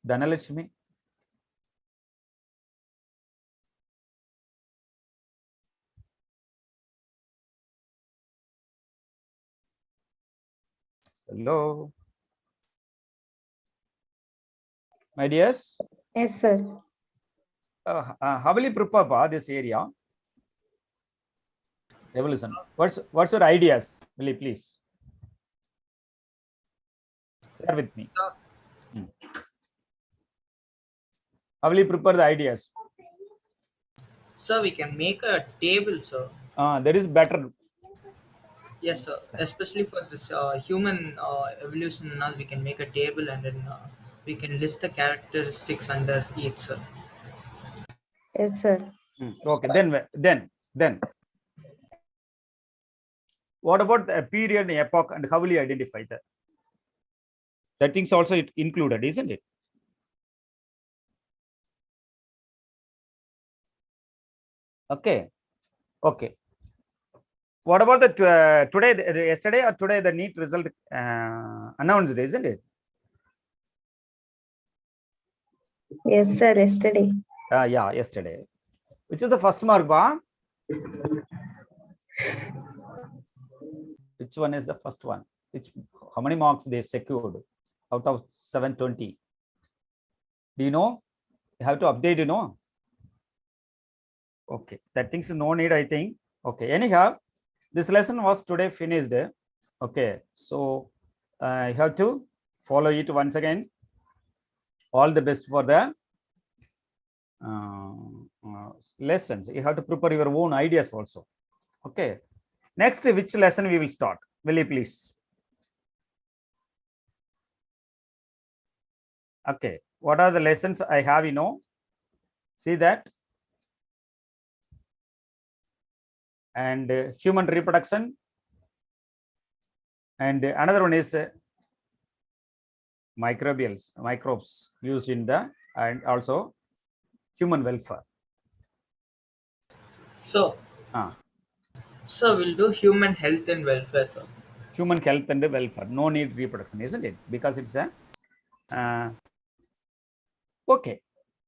Dhanalakshmi. Hello, my dears. Yes, sir. How will you prepare this area? Evolution. What's your ideas? Will you please share with me? Sir, How will you prepare the ideas? sir, we can make a table, sir. That is better. Yes, sir. Especially for this human evolution and all, we can make a table and then we can list the characteristics under each, sir. Yes, sir. Okay, then. What about the period, epoch, and how will you identify that? That thing's also included, isn't it? Okay. Okay. What about the today, yesterday or today, the NEET result announced, isn't it? Yes, sir. Yesterday. Yeah, yesterday. Which is the first mark, ba? Which one is the first one? How many marks they secured out of 720? Do you know? You have to update, you know. Okay, that thing's no need, I think. Okay, anyhow, this lesson was today finished. Okay, so you have to follow it once again. All the best for the lessons. You have to prepare your own ideas also. Okay, next, which lesson we will start? Will you please? Okay, what are the lessons I have, you know? See that? And human reproduction. And another one is microbes used in the, and also human welfare. So, Ah, sir, we'll do human health and welfare, sir. human health and welfare. No need reproduction, isn't it? Because it's a okay.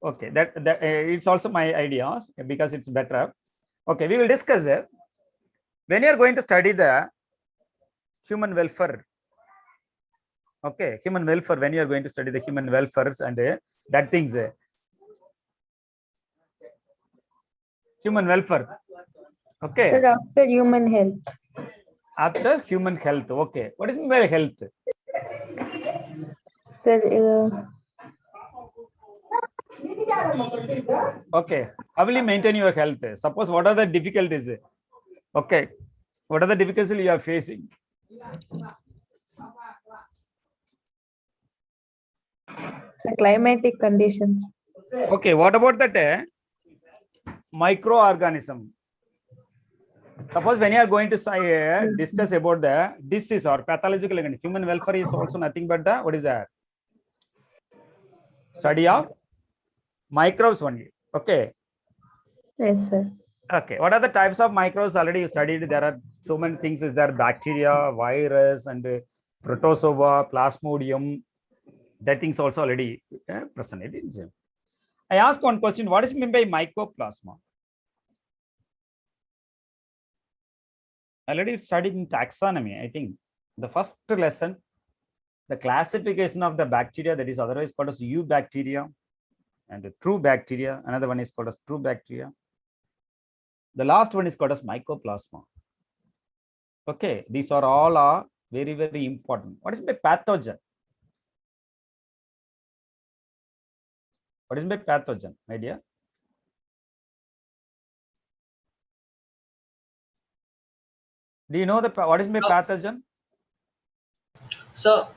Okay, that it's also my ideas because it's better. Okay, we will discuss when you are going to study the human welfare. Okay, human welfare, when you are going to study the human welfare and that things, human welfare. Okay. Sir, after human health. After human health. Okay. What is mean by health? Sir, Okay. How will you maintain your health? Suppose what are the difficulties? Okay. What are the difficulties you are facing? sir, climatic conditions. Okay. What about that microorganism? Suppose when you are going to say, discuss about the disease or pathological agent, human welfare is also nothing but the, what is that? Study of microbes only. Okay. Yes, sir. Okay. What are the types of microbes already you studied? There are so many things. Is there bacteria, virus, and protozoa, plasmodium? That things also already present. I ask one question. What is meant by mycoplasma? Already studied in taxonomy. I think the first lesson, the classification of the bacteria, that is otherwise called as eubacteria and the true bacteria. Another one is called as true bacteria. The last one is called as mycoplasma. Okay, these are all are very, very important. What is by pathogen? What is by pathogen, my dear? Do you know what is by pathogen? So,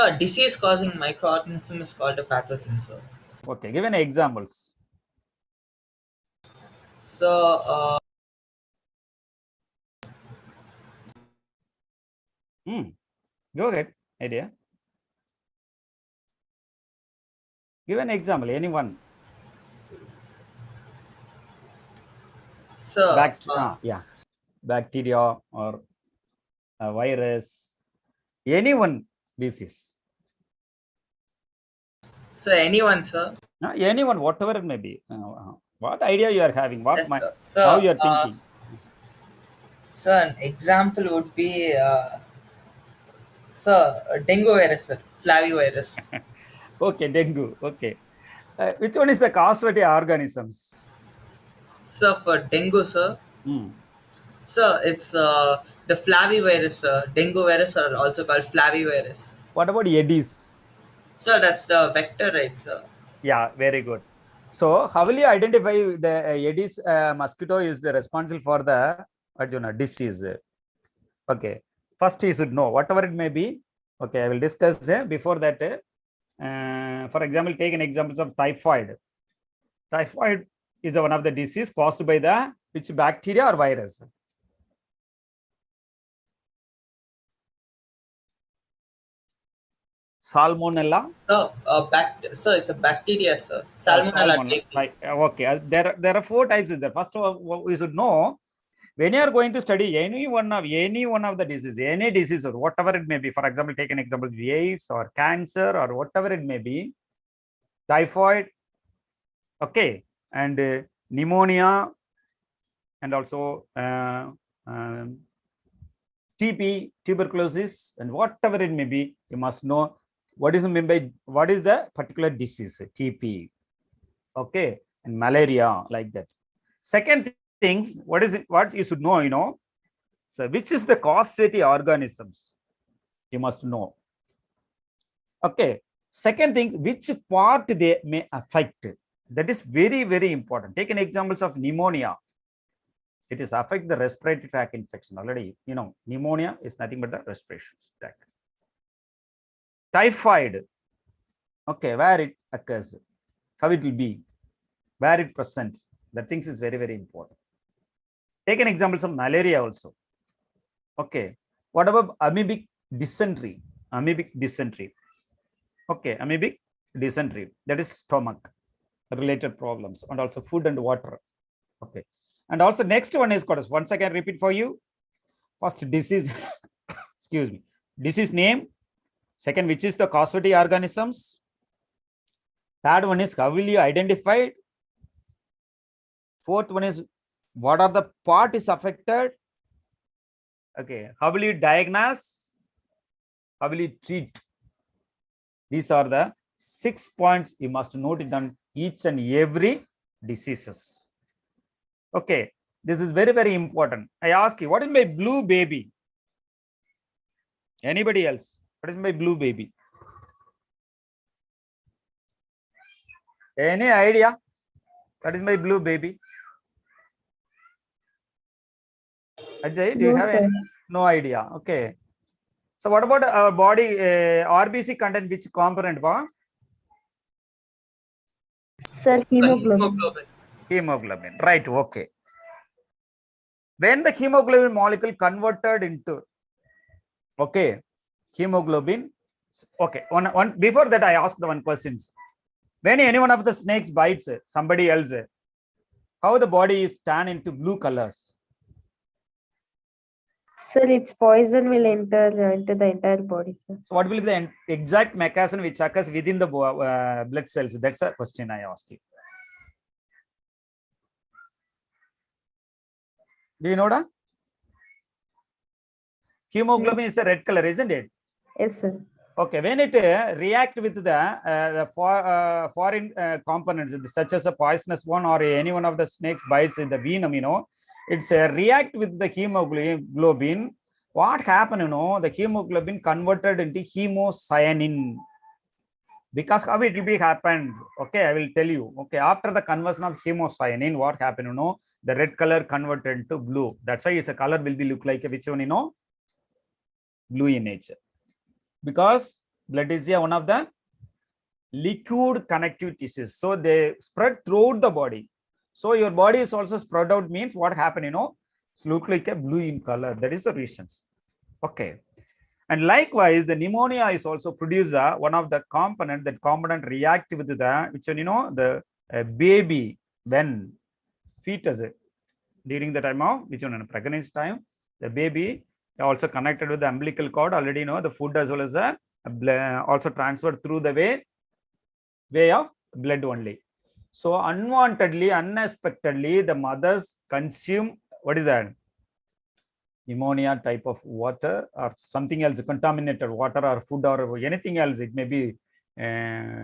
a disease causing microorganism is called a pathogen, sir. Okay, give an examples. So, Go ahead, idea. Give an example, anyone. so, Yeah, bacteria or a virus, anyone disease. so anyone, sir. Anyone, whatever it may be. What idea you are having? Yes, sir. How So, you are thinking? so an example would be, dengue virus, sir, flavivirus. Okay, dengue. Okay. Which one is the causative organisms? So for dengue, sir, Hmm. so it's the flavivirus, dengue virus, are also called flavivirus. What about Aedes? So that's the vector, right, sir? Yeah, very good. So, how will you identify the Aedes mosquito is responsible for the disease? Okay, first you should know whatever it may be. Okay, I will discuss before that. For example, take an example of typhoid. Typhoid is one of the disease caused by the which bacteria or virus? Salmonella. No, so it's a bacteria, sir. Salmonella typhi. Okay, there are four types. There. First of all, we should know when you are going to study any one of the diseases, any disease or whatever it may be. For example, take an example of AIDS or cancer or whatever it may be, typhoid, okay, and pneumonia, and also TB, tuberculosis, and whatever it may be, you must know what is meant by what is the particular disease, TB, okay, and malaria, like that. Second things, what is it? What you should know, so which is the causative organisms? You must know. Okay. Second thing, which part they may affect? That is very, very important. Take an examples of pneumonia. It is affect the respiratory tract infection. Already, pneumonia is nothing but the respiration tract. Typhoid. Okay, where it occurs, how it will be, where it present. That things is very, very important. Take an example of malaria also. Okay. What about amoebic dysentery? Amoebic dysentery. Okay, amoebic dysentery. That is stomach related problems, and also food and water. Okay. And also next one is called, once again repeat for you. First disease, excuse me, disease name. Second, which is the causative organisms. Third one is how will you identify it. Fourth one is what are the part is affected. Okay, how will you diagnose? How will you treat? These are the 6 points you must note it on each and every diseases. Okay, this is very, very important. I ask you, what is my blue baby? Anybody else? What is my blue baby? Any idea? That is my blue baby. Ajay, do you have any? No idea. Okay. So what about our body RBC content? Which component? Sir, hemoglobin. Hemoglobin. Right. Okay. When the hemoglobin molecule converted into, okay, hemoglobin. Okay. One before that, I asked the one questions. When any one of the snakes bites somebody else, how the body is turned into blue colors? Sir, its poison will enter into the entire body, sir. So what will be the exact mechanism which occurs within the blood cells? That's a question I ask you. Do you know that? Hemoglobin is a red color, isn't it? Yes, sir. Okay, when it react with the foreign components, such as a poisonous one or any one of the snakes bites in the venom, it's react with the hemoglobin. What happened, the hemoglobin converted into hemocyanin. Because how it will be happened? Okay, I will tell you. Okay, after the conversion of hemocyanin, what happened? The red color converted to blue. That's why its a color will be look like which one? Blue in nature. Because blood is one of the liquid connective tissues, so they spread throughout the body. So your body is also spread out, means what happened? It's look like a blue in color. That is the reasons. Okay. And likewise, the pneumonia is also produced one of the component. That component react with the which one, the baby when fetus during the time of which one pregnancy time, the baby also connected with the umbilical cord. Already the food as well as also transferred through the way of blood only. So unwantedly, unexpectedly, the mothers consume what is that? Pneumonia type of water or something else, contaminated water or food or anything else. It may be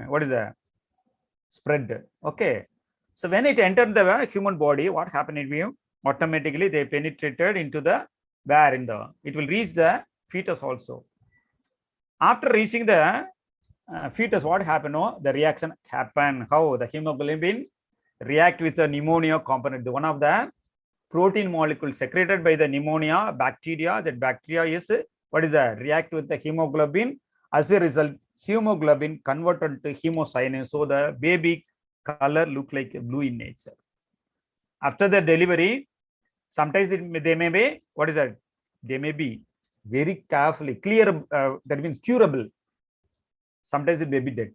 what is that? Spread. Okay. So when it entered the human body, what happened in you? Automatically they penetrated into the where in the it will reach the fetus also. After reaching the fetus, what happened? The reaction happened. How the hemoglobin react with the pneumonia component. One of the protein molecule secreted by the pneumonia bacteria. That bacteria is what is that? React with the hemoglobin. As a result, hemoglobin converted to hemocyanin. So the baby color look like blue in nature. After the delivery, sometimes they may be what is that? They may be very carefully clear. That means curable. Sometimes it may be dead.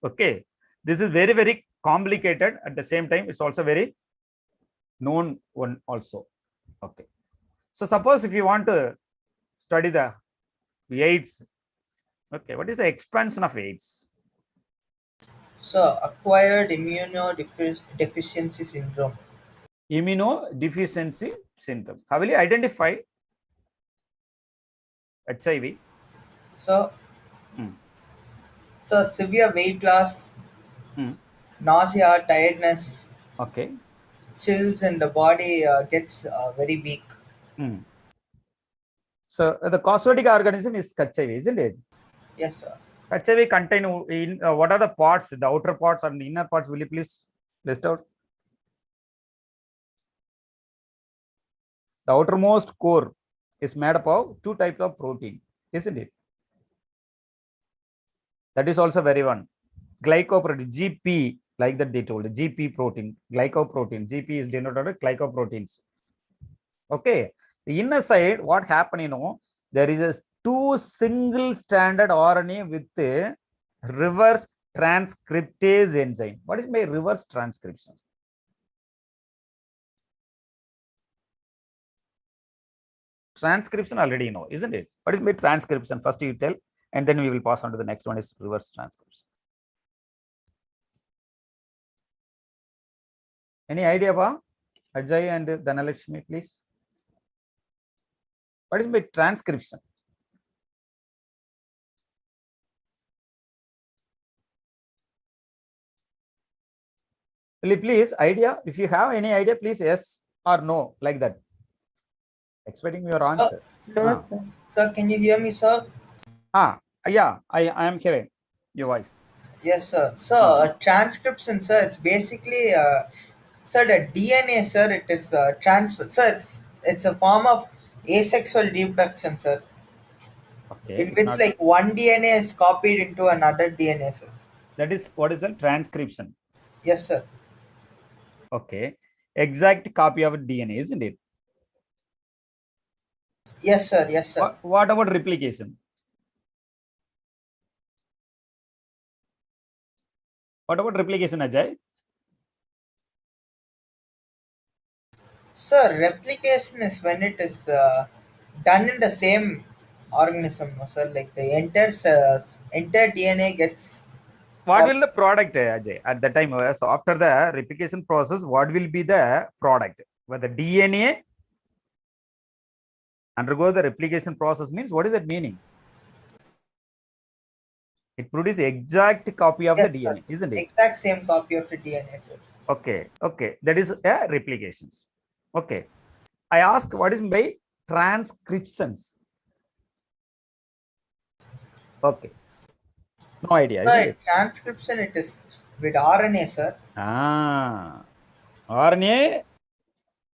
Okay, this is very, very complicated. At the same time, it's also very known one also. Okay, so suppose if you want to study the AIDS, okay, what is the expansion of AIDS? So acquired immunodeficiency syndrome. Immunodeficiency syndrome. How will you identify HIV? So, so severe weight loss, nausea, tiredness, Okay. chills, and the body gets very weak. So the cosmetic organism is HIV, isn't it? Yes, sir. HIV contain in what are the parts? The outer parts and the inner parts. Will you please list out? The outermost core is made up of two types of protein, isn't it? That is also very one. Glycoprotein, GP, like that they told, GP protein, glycoprotein. GP is denoted as glycoproteins. Okay. The inner side, what happened, there is a two single stranded RNA with a reverse transcriptase enzyme. What is my reverse transcription? Transcription already know, isn't it? What is my transcription? First you tell, and then we will pass on to the next one is reverse transcription. Any idea about Ajay and Dhanalakshmi, please? What is my transcription? Will you please idea? If you have any idea, please yes or no, like that. Expecting your answer. No, sir. Sir, can you hear me, sir? Yeah, I am hearing your voice. Yes, sir. So, transcription, sir, it's basically, sir, the DNA, sir, it is transfer. Sir, it's a form of asexual reproduction, sir. Okay. In which, like, one DNA is copied into another DNA, sir. That is what is the transcription? Yes, sir. Okay. Exact copy of DNA, isn't it? Yes, sir. Yes, sir. What about replication? What about replication, Ajay? Sir, replication is when it is done in the same organism, no, sir. Like the entire DNA gets. What will the product, Ajay, at the time? So after the replication process, what will be the product? Where the DNA undergo the replication process means, what is that meaning? It produces exact copy of Yes, the sir. DNA, isn't it? Exact same copy of the DNA, sir. Okay. That is replications. Okay. I ask what is by transcriptions? Okay. No idea, No, isn't it? transcription it is with RNA, sir. RNA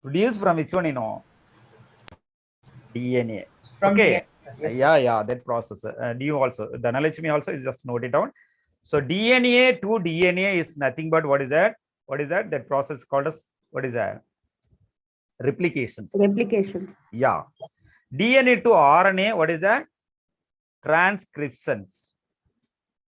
produced from which one, DNA. From Okay. DNA, sir. Yes, sir. Yeah, that process. Do you also, the knowledge me also is just note it down. So DNA to DNA is nothing but what is that? What is that? That process called as, what is that? Replications. Replications. Yeah. DNA to RNA, what is that? Transcriptions.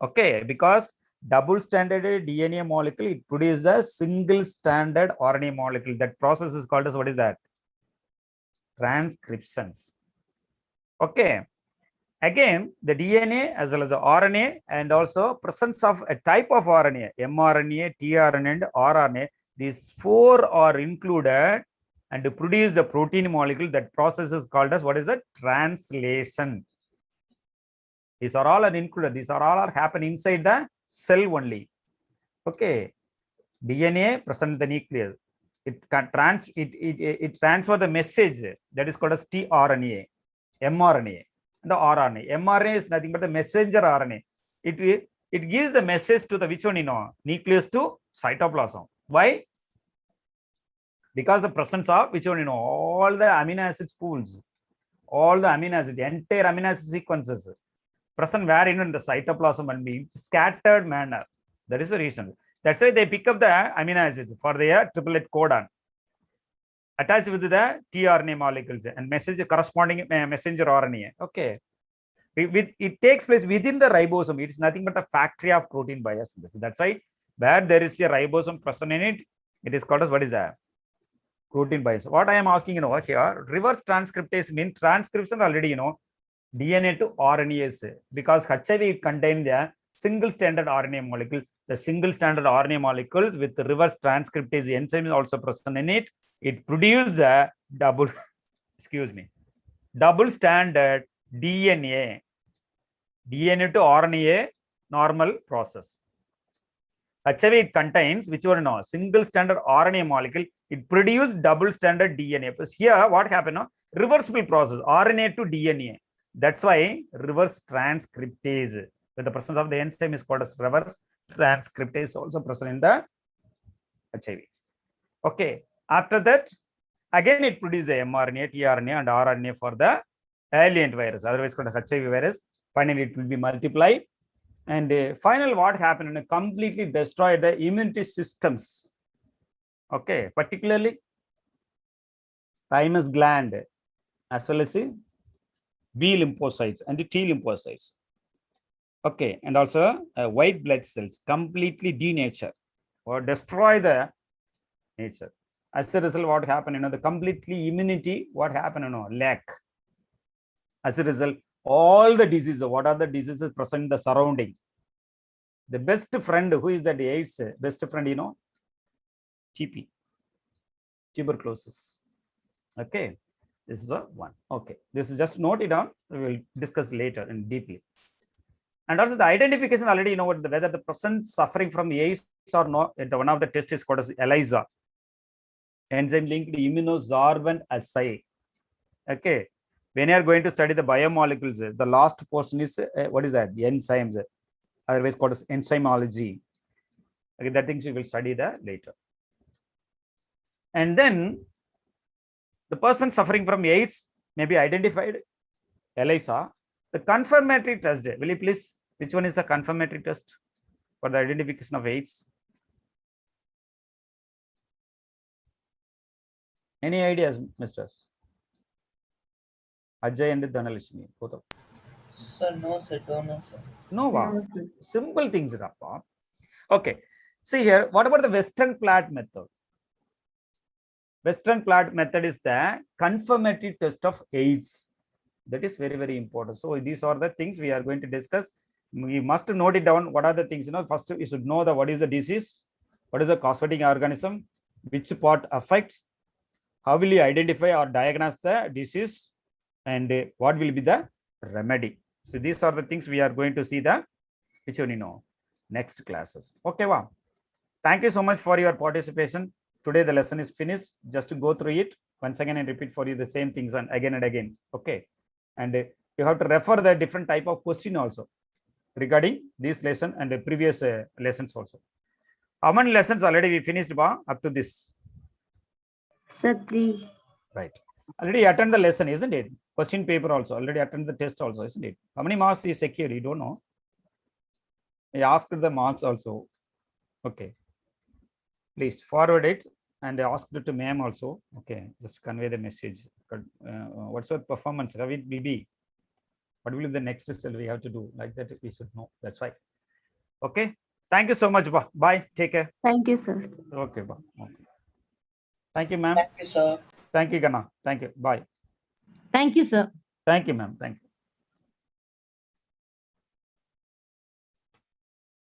Okay, because double stranded DNA molecule, it produces a single stranded RNA molecule. That process is called as, what is that? Transcriptions. Okay. Again, the DNA as well as the RNA and also presence of a type of RNA, mRNA, tRNA, and RNA. These four are included and to produce the protein molecule. That process is called as, what is that? Translation. These are all included. These are all happen inside the cell only. Okay. DNA present in the nucleus. It can transfer the message that is called as tRNA, mRNA, and the RNA. mRNA is nothing but the messenger RNA. It gives the message to the which one, nucleus to cytoplasm. Why? Because the presence of which one, all the amino acid pools, all the amino acid, entire amino acid sequences present where in the cytoplasm and be scattered manner. That is the reason. That's why they pick up the amino acids for their triplet codon attached with the tRNA molecules and corresponding messenger RNA. Okay. It takes place within the ribosome. It is nothing but a factory of protein biosynthesis. That's why where there is a ribosome present in it, it is called as, what is that? Protein biosynthesis. What I am asking, here, reverse transcriptase means transcription already, DNA to RNase, because HIV contains the single stranded RNA molecule. The single stranded RNA molecules with the reverse transcriptase enzyme is also present in it. It produces a double stranded DNA to RNA normal process. HIV it contains which one, single stranded RNA molecule. It produces double stranded DNA. Because here what happened? Reversible process, RNA to DNA. That's why reverse transcriptase with the presence of the enzyme is called as reverse transcriptase, also present in the HIV. Okay. After that, again it produces the mRNA, tRNA, and RNA for the alien virus, otherwise called HIV virus. Finally, it will be multiply. And finally, what happened? Completely destroyed the immunity systems. Okay, particularly thymus gland as well as B lymphocytes and the T lymphocytes. Okay, and also white blood cells completely denature or destroy the nature. As a result, what happened? The completely immunity, what happened? Lack. As a result, all the diseases, what are the diseases present in the surrounding? The best friend, who is that AIDS? Best friend, TB, tuberculosis. Okay, this is one. Okay, this is just note it down. We will discuss later and deeply. And also the identification already, what whether the person suffering from AIDS or not. One of the tests is called as ELISA, enzyme linked immunosorbent assay. Okay, when you are going to study the biomolecules, the last portion is what is that? The enzymes, otherwise called as enzymology. Okay, that things we will study that later. And then the person suffering from AIDS may be identified, ELISA. The confirmatory test, will you please, which one is the confirmatory test for the identification of AIDS? Any ideas, misters? Ajay and Dhanalakshmi, both of. Sir, no, sir, don't know, sir. No, wow. Simple things, Rappa. Okay. See here, what about the Western blot method? Western blot method is the confirmatory test of AIDS. That is very, very important. So these are the things we are going to discuss. We must note it down. What are the things? First you should know what is the disease, what is the causating organism, which part affects, how will you identify or diagnose the disease, and what will be the remedy. So these are the things we are going to see the which one next classes. Okay, wow. Thank you so much for your participation. Today the lesson is finished. Just to go through it. Once again, I repeat for you the same things and again. Okay. And you have to refer the different type of question also regarding this lesson and the previous lessons also. How many lessons already we finished up to this? Sir, 3. Right. Already attend the lesson, isn't it? Question paper also. Already attend the test also, isn't it? How many marks you secured? You don't know. I asked the marks also. Okay. Please forward it and I asked it to ma'am also. Okay. Just convey the message. What's your performance? How it will be? What will be the next result we have to do? Like that, we should know. That's right. Okay. Thank you so much. Bye. Take care. Thank you, sir. Okay. Bye. Okay. Thank you, ma'am. Thank you, sir. Thank you, Gana. Thank you. Bye. Thank you, sir. Thank you, ma'am. Thank you.